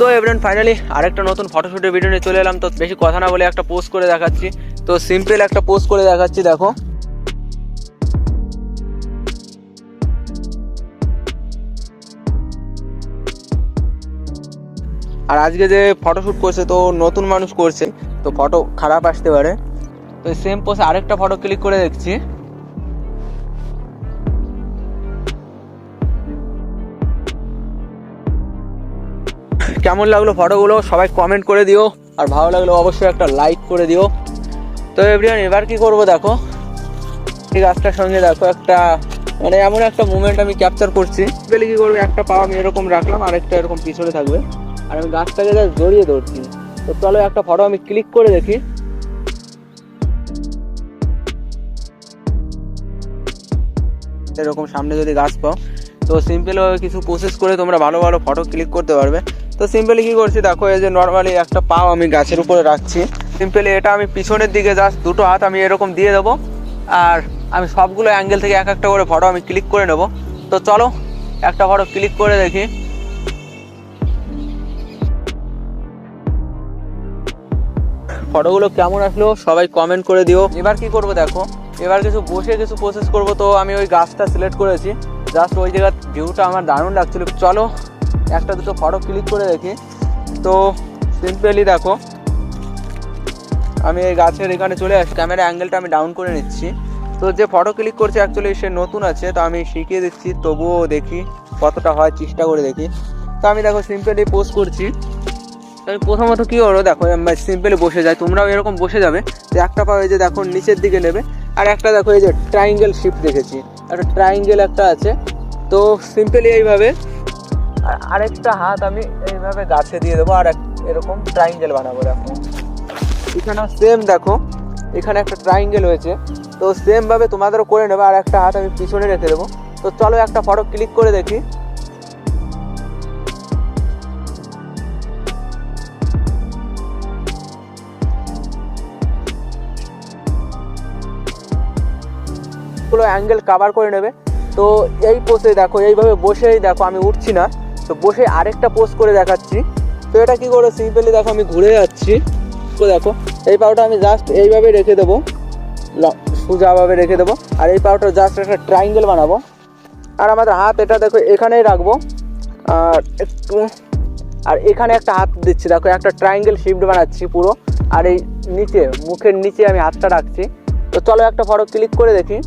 তো everyone finally আরেকটা নতুন ফটোশুটের ভিডিও নিয়ে চলে এলাম। তো বেশি কথা না বলে একটা পোস্ট করে দেখাচ্ছি। তো সিম্পল একটা পোস্ট করে দেখাচ্ছি, দেখো। আর আজকে যে ফটোশুট করছে তো নতুন মানুষ করছে, তো ফটো খারাপ আসতে পারে। তো সেম পোস্টে আরেকটা ফটো ক্লিক করে দেখছি। কেমন লাগলো ফটোগুলো সবাই কমেন্ট করে দিও, আর ভালো লাগলো অবশ্যই একটা লাইক করে দিও। তো এভরিওয়ান এবার কি করব দেখো, এই গাছটার সঙ্গে দেখো একটা মানে এমন একটা মুভমেন্ট আমি ক্যাপচার করছি। বেলি কি করবো, একটা পা আমি এরকম রাখলাম আর একটা এরকম পিছনে থাকবে, আর আমি গাছটাকে জাস্ট জড়িয়ে ধরছি। তো চলো একটা ফটো আমি ক্লিক করে দেখি। এরকম সামনে যদি গাছ পাও তো সিম্পলভাবে কিছু প্রসেস করে তোমরা ভালো ভালো ফটো ক্লিক করতে পারবে। তো সিম্পলি কি করছি দেখো, এই যে নর্মালি একটা পাও আমি গাছের উপরে রাখছি। সিম্পলি এটা আমি পিছনের দিকে জাস্ট দুটো হাত আমি এরকম দিয়ে দেবো, আর আমি সবগুলো অ্যাঙ্গেল থেকে এক একটা করে ফটো আমি ক্লিক করে নেব। তো চলো একটা ফটো ক্লিক করে দেখি। ফটোগুলো কেমন আসলো সবাই কমেন্ট করে দিও। এবার কি করব দেখো, এবার কিছু বসে কিছু প্রসেস করব। তো আমি ওই গাছটা সিলেক্ট করেছি, জাস্ট ওই জায়গার ভিউটা আমার দারুণ লাগছিল। চলো একটা দুটো ফটো ক্লিক করে দেখি। তো সিম্পলি দেখো আমি এই গাছের এখানে চলে আসি, ক্যামেরা অ্যাঙ্গেলটা আমি ডাউন করে নিচ্ছি। তো যে ফটো ক্লিক করছি অ্যাকচুয়ালি সে নতুন আছে, তো আমি শিখিয়ে দিচ্ছি, তবুও দেখি কতটা হয়, চেষ্টা করে দেখি। তো আমি দেখো সিম্পলি পোস্ট করছি। আমি প্রথমত কী করো দেখো, সিম্পলি বসে যাই, তোমরাও এরকম বসে যাবে। তো একটা পা এই যে দেখো নিচের দিকে নেবে, আর একটা দেখো এই যে ট্রায়াঙ্গেল শিফট দেখেছি, একটা ট্রায়াঙ্গেল একটা আছে। তো সিম্পলি এইভাবে আরেকটা হাত আমি এইভাবে গাছে দিয়ে দেবো, আর এরকম ট্রায়াঙ্গেল বানাবো। দেখো এখানে সেম দেখো এখানে একটা ট্রায়াঙ্গেল হয়েছে। তো সেমভাবে তোমাদেরও করে নেবে, আর একটা হাত আমি পিছনে রেখে দেবো। তো চলো একটা ফটো ক্লিক করে দেখি। অ্যাঙ্গেল কভার করে নেবে। তো এই পোস্টে দেখো এইভাবে বসেই দেখো আমি উঠছি না, তো বসে আরেকটা পোস্ট করে দেখাচ্ছি। তো এটা কি করে সিম্পলি দেখো আমি ঘুরে যাচ্ছি। তো দেখো এই পাউটা আমি জাস্ট এইভাবে রেখে দেবো, সোজাভাবে রেখে দেবো, আর এই পাউটা জাস্ট একটা ট্রায়াঙ্গেল বানাবো। আর আমাদের হাত এটা দেখো এখানেই রাখবো, আর একটু আর এখানে একটা হাত দিচ্ছি, দেখো একটা ট্রায়াঙ্গেল শিফট বানাচ্ছি পুরো, আর এই নিচে মুখের নিচে আমি হাতটা রাখছি। তো চলো একটা ফটো ক্লিক করে দেখি।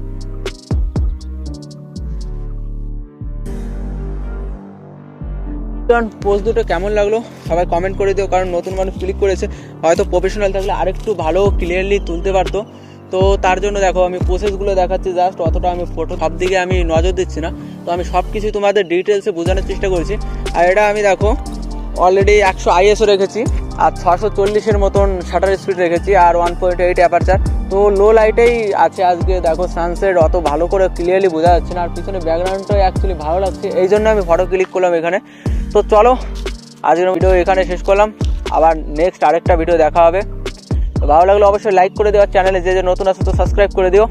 পোস্ট দুটো কেমন লাগলো সবাই কমেন্ট করে দিও, কারণ নতুন মানুষ ক্লিক করেছে, হয়তো প্রফেশনাল থাকলে আরেকটু ভালো ক্লিয়ারলি তুলতে পারতো। তো তার জন্য দেখো আমি প্রসেসগুলো দেখাচ্ছি, জাস্ট অতটা আমি ফটো সব দিকে আমি নজর দিচ্ছি না। তো আমি সব কিছু তোমাদের ডিটেলসে বোঝানোর চেষ্টা করেছি। আর এটা আমি দেখো অলরেডি 100 ISO রেখেছি, আর 640-এর মতন শাটার স্পিড রেখেছি, আর 1.8 অ্যাপারচার। তো লো লাইটেই আছে আজকে, দেখো সানসেট অত ভালো করে ক্লিয়ারলি বোঝা যাচ্ছে না, আর পিছনে ব্যাকগ্রাউন্ডটাই অ্যাকচুয়ালি ভালো লাগছে, এই জন্য আমি ফটো ক্লিক করলাম এখানে। তো চলো আজকের ভিডিও এখানে শেষ করলাম, আবার নেক্সট আরেকটা ভিডিও দেখা হবে। তো ভালো লাগলে অবশ্যই লাইক করে দেওয়ার, চ্যানেলে যে নতুন আছে তো সাবস্ক্রাইব করে দিও।